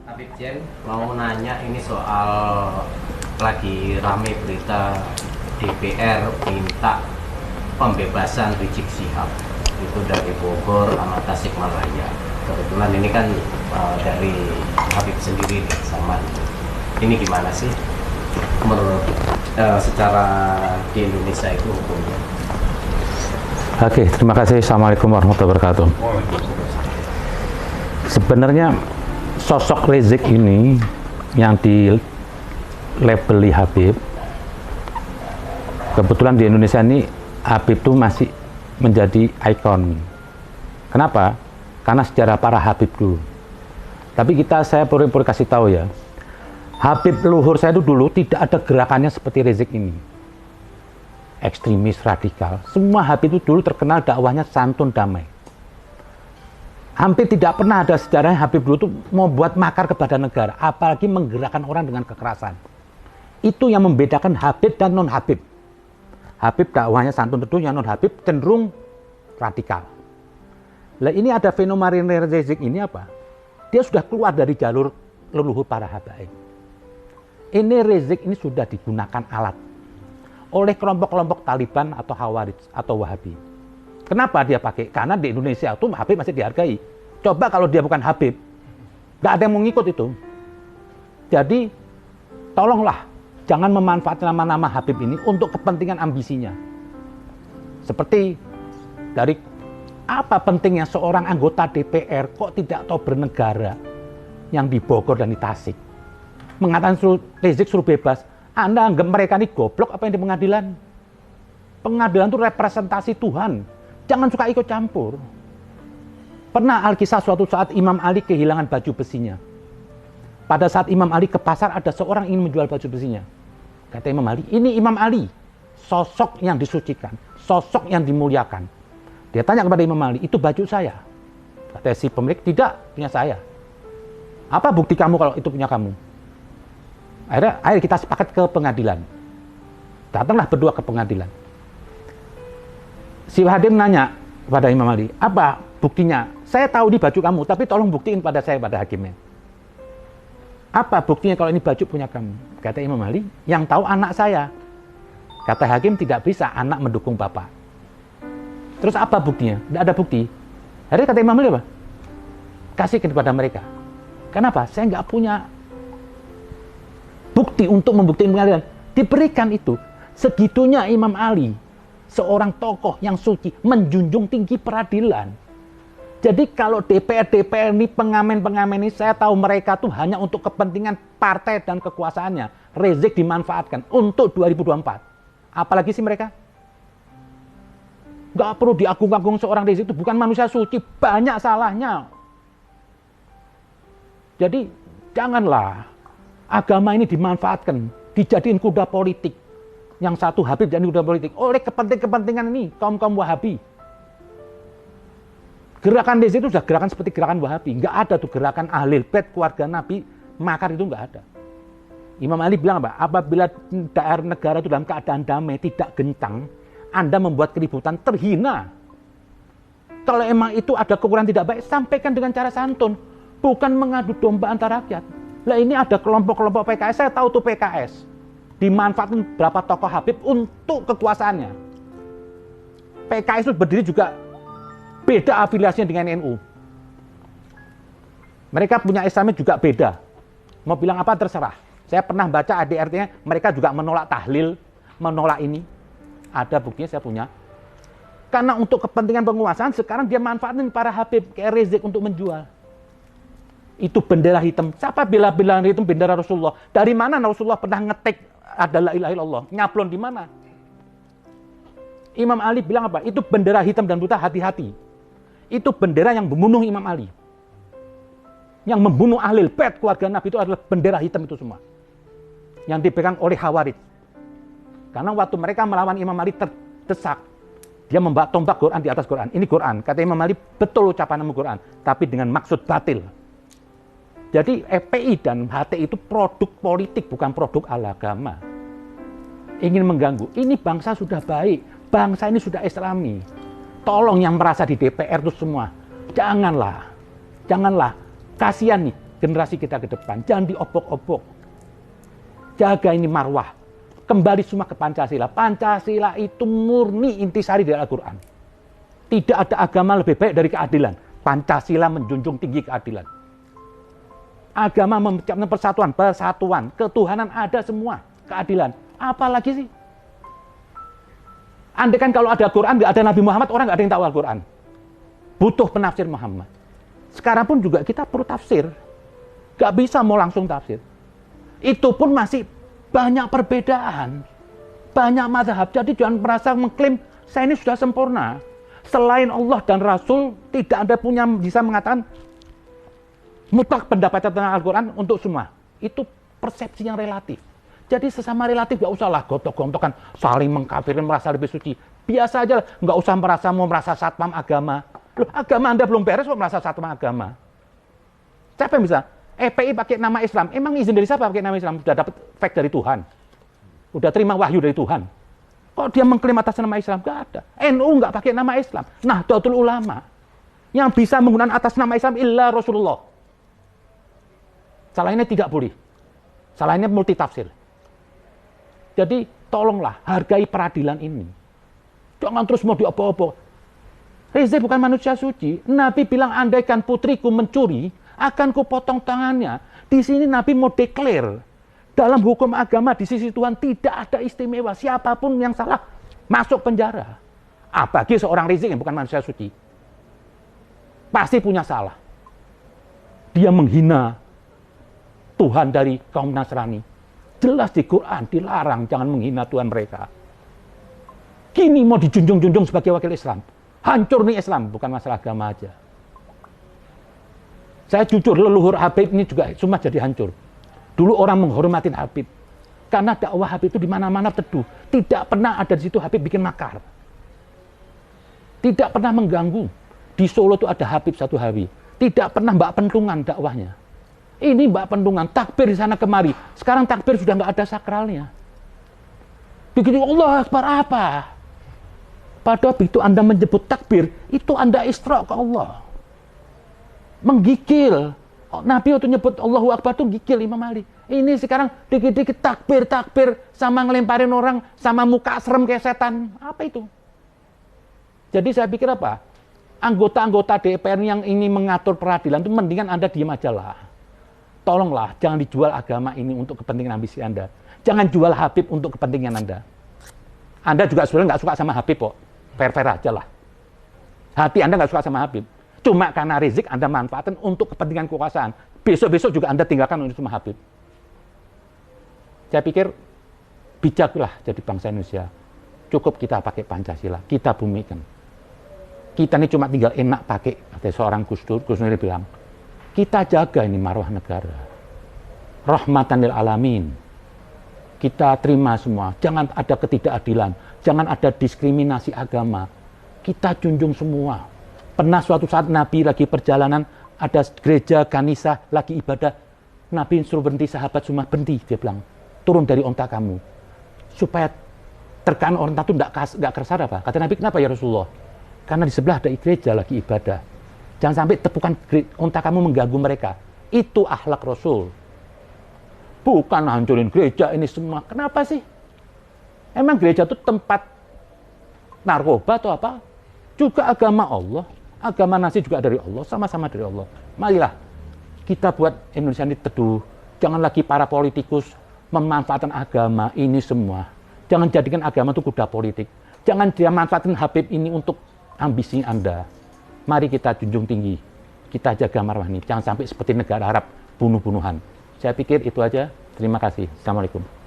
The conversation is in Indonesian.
Habib Jen mau nanya ini soal lagi rame berita DPR minta pembebasan Rizik Syihab itu dari Bogor sama Tasikmalaya. Kebetulan ini kan dari Habib sendiri nih sama ini gimana sih menurut secara di Indonesia itu hukumnya? Oke, terima kasih. Assalamualaikum warahmatullahi wabarakatuh. Sebenarnya sosok Rizik ini yang di labeli Habib, kebetulan di Indonesia ini Habib itu masih menjadi ikon. Kenapa? Karena sejarah para Habib dulu. Tapi saya perlu kasih tahu ya, Habib leluhur saya itu dulu tidak ada gerakannya seperti Rizik ini. Ekstremis, radikal. Semua Habib itu dulu terkenal dakwahnya santun damai. Hampir tidak pernah ada sejarahnya Habib dulu itu mau buat makar kepada negara, apalagi menggerakkan orang dengan kekerasan. Itu yang membedakan Habib dan non-Habib. Habib dakwahnya santun teduh, yang non-Habib cenderung radikal. Nah ini ada fenomena Rizik ini apa? Dia sudah keluar dari jalur leluhur para habaib. Ini Rizik ini sudah digunakan alat oleh kelompok-kelompok Taliban atau Khawarij atau Wahabi. Kenapa dia pakai? Karena di Indonesia itu Habib masih dihargai. Coba kalau dia bukan Habib, nggak ada yang mau ngikut itu. Jadi tolonglah jangan memanfaatkan nama-nama Habib ini untuk kepentingan ambisinya. Seperti dari apa pentingnya seorang anggota DPR kok tidak tahu bernegara yang di Bogor dan di Tasik. Mengatakan Rizik suruh bebas. Anda anggap mereka ini goblok apa yang di pengadilan? Pengadilan itu representasi Tuhan. Jangan suka ikut campur. Pernah Alkisah suatu saat Imam Ali kehilangan baju besinya. Pada saat Imam Ali ke pasar ada seorang ingin menjual baju besinya. Kata Imam Ali, ini Imam Ali. Sosok yang disucikan. Sosok yang dimuliakan. Dia tanya kepada Imam Ali, itu baju saya. Kata si pemilik, tidak, punya saya. Apa bukti kamu kalau itu punya kamu? Akhirnya kita sepakat ke pengadilan. Datanglah berdua ke pengadilan. Si hakim nanya kepada Imam Ali, apa buktinya? Saya tahu ini baju kamu, tapi tolong buktiin pada saya, pada hakimnya. Apa buktinya kalau ini baju punya kamu? Kata Imam Ali, yang tahu anak saya. Kata hakim, tidak bisa anak mendukung bapak. Terus apa buktinya? Tidak ada bukti. Akhirnya kata Imam Ali apa? Kasihkan kepada mereka. Kenapa? Saya nggak punya bukti untuk membuktikan pengadilan. Diberikan itu. Segitunya Imam Ali, seorang tokoh yang suci, menjunjung tinggi peradilan. Jadi kalau DPR ini, pengamen-pengamen ini, saya tahu mereka tuh hanya untuk kepentingan partai dan kekuasaannya. Rizik dimanfaatkan untuk 2024. Apalagi sih mereka? Nggak perlu diagung-agung seorang Rizik itu bukan manusia suci, banyak salahnya. Jadi janganlah agama ini dimanfaatkan, dijadiin kuda politik. Yang satu Habib jadi kuda politik oleh kepentingan ini kaum Wahabi. Gerakan Rizik itu sudah gerakan seperti gerakan Wahabi. Nggak ada tuh gerakan Ahlul Bait, keluarga Nabi, makar itu nggak ada. Imam Ali bilang apa? Apabila daerah negara itu dalam keadaan damai, tidak gencang, Anda membuat keributan, terhina. Kalau emang itu ada kekurangan tidak baik, sampaikan dengan cara santun. Bukan mengadu domba antara rakyat. Lah ini ada kelompok-kelompok PKS, saya tahu tuh PKS. Dimanfaatkan berapa tokoh Habib untuk kekuasaannya. PKS itu berdiri juga beda afiliasinya dengan NU. Mereka punya Islamnya juga beda. Mau bilang apa terserah. Saya pernah baca ADRT-nya, mereka juga menolak tahlil, menolak ini. Ada buktinya saya punya. Karena untuk kepentingan penguasaan, sekarang dia manfaatin para Habib kayak Rizik untuk menjual. Itu bendera hitam. Siapa bela-bela hitam bendera Rasulullah? Dari mana Rasulullah pernah ngetik adalah ilaha illallah? Nyablon di mana? Imam Ali bilang apa? Itu bendera hitam dan putih, hati-hati. Itu bendera yang membunuh Imam Ali. Yang membunuh Ahlul Bait, keluarga Nabi itu adalah bendera hitam itu semua. Yang dipegang oleh Khawarij. Karena waktu mereka melawan Imam Ali terdesak, dia membawa tombak Quran di atas Quran. Ini Quran. Kata Imam Ali, betul ucapan Quran. Tapi dengan maksud batil. Jadi FPI dan HTI itu produk politik, bukan produk agama. Ingin mengganggu. Ini bangsa sudah baik. Bangsa ini sudah Islami. Tolong yang merasa di DPR itu semua. Janganlah. Kasihan nih. generasi kita ke depan. Jangan diobok-obok. Jaga ini marwah. Kembali semua ke Pancasila. Pancasila itu murni intisari dari Al-Quran. Tidak ada agama lebih baik dari keadilan. Pancasila menjunjung tinggi keadilan. Agama menciptakan persatuan, ketuhanan ada semua, keadilan. Apalagi sih? Andai kan kalau ada Quran, nggak ada Nabi Muhammad, orang nggak ada yang tahu Al-Quran. Butuh penafsir Muhammad. Sekarang pun juga kita perlu tafsir. Nggak bisa mau langsung tafsir. Itu pun masih banyak perbedaan. Banyak mazhab. Jadi jangan merasa mengklaim, saya ini sudah sempurna. Selain Allah dan Rasul, tidak ada punya bisa mengatakan mutlak pendapat tentang Al-Quran untuk semua. Itu persepsi yang relatif. Jadi sesama relatif nggak usah lah gontok-gontokan, saling mengkafirin, merasa lebih suci. Biasa aja, nggak usah merasa satpam agama. Loh, agama Anda belum beres kok merasa satpam agama. Siapa yang bisa? EPI pakai nama Islam. Emang izin dari siapa pakai nama Islam? Sudah dapat fake dari Tuhan. Udah terima wahyu dari Tuhan. Kok dia mengklaim atas nama Islam? Nggak ada. NU nggak pakai nama Islam. Nahdlatul Ulama. Yang bisa menggunakan atas nama Islam illa Rasulullah. Salahnya tidak boleh. Salahnya multi tafsir. Jadi tolonglah hargai peradilan ini. Jangan terus mau diobok-obok. Reza bukan manusia suci. Nabi bilang andaikan putriku mencuri, akan kupotong tangannya. Di sini Nabi mau declare. Dalam hukum agama di sisi Tuhan tidak ada istimewa. Siapapun yang salah masuk penjara. Bagi seorang Rizik yang bukan manusia suci. Pasti punya salah. Dia menghina Tuhan dari kaum Nasrani. Jelas di Quran dilarang jangan menghina Tuhan mereka. Kini mau dijunjung-junjung sebagai wakil Islam. Hancur nih Islam, bukan masalah agama aja. Saya jujur, leluhur Habib ini juga semua jadi hancur. Dulu orang menghormatin Habib. Karena dakwah Habib itu di mana-mana teduh. Tidak pernah ada di situ Habib bikin makar. Tidak pernah mengganggu. Di Solo itu ada Habib satu Habib. Tidak pernah mbak pentungan dakwahnya. Ini mbak pentungan, takbir di sana kemari. Sekarang takbir sudah nggak ada sakralnya. Begitu Allah Akbar apa? Padahal begitu Anda menyebut takbir, itu Anda isra ke Allah. Menggigil. Nabi waktu nyebut Allahu Akbar itu gigil Imam Ali. Ini sekarang dikit-dikit takbir sama ngelemparin orang sama muka serem kayak setan. Apa itu? Jadi saya pikir apa? Anggota-anggota DPR yang ini mengatur peradilan itu mendingan Anda diam aja lah. Tolonglah, jangan dijual agama ini untuk kepentingan ambisi Anda. Jangan jual Habib untuk kepentingan Anda. Anda juga sebenarnya nggak suka sama Habib kok. Fair-fair aja lah. Hati Anda nggak suka sama Habib. Cuma karena Rizik Anda manfaatkan untuk kepentingan kekuasaan. Besok-besok juga Anda tinggalkan untuk sama Habib. Saya pikir bijaklah jadi bangsa Indonesia. Cukup kita pakai Pancasila, kita bumikan. Kita ini cuma tinggal enak pakai, kata seorang Gus Dur bilang, kita jaga ini marwah negara. Rahmatan lil alamin. Kita terima semua. Jangan ada ketidakadilan. Jangan ada diskriminasi agama. Kita junjung semua. Pernah suatu saat Nabi lagi perjalanan, ada gereja kanisa lagi ibadah. Nabi suruh berhenti, sahabat semua berhenti. Dia bilang, turun dari onta kamu. Supaya terkaan orang itu nggak keresar apa? Kata Nabi, kenapa ya Rasulullah? Karena di sebelah ada gereja lagi ibadah. Jangan sampai tepukan onta kamu mengganggu mereka. Itu akhlak Rasul. Bukan hancurin gereja ini semua. Kenapa sih? Emang gereja itu tempat narkoba atau apa? Juga agama Allah. Agama nasi juga dari Allah. Sama-sama dari Allah. Marilah kita buat Indonesia ini teduh. Jangan lagi para politikus memanfaatkan agama ini semua. Jangan jadikan agama itu kuda politik. Jangan dia manfaatkan Habib ini untuk ambisi Anda. Mari kita junjung tinggi. Kita jaga marwah ini. Jangan sampai seperti negara Arab bunuh-bunuhan. Saya pikir itu aja. Terima kasih. Assalamualaikum.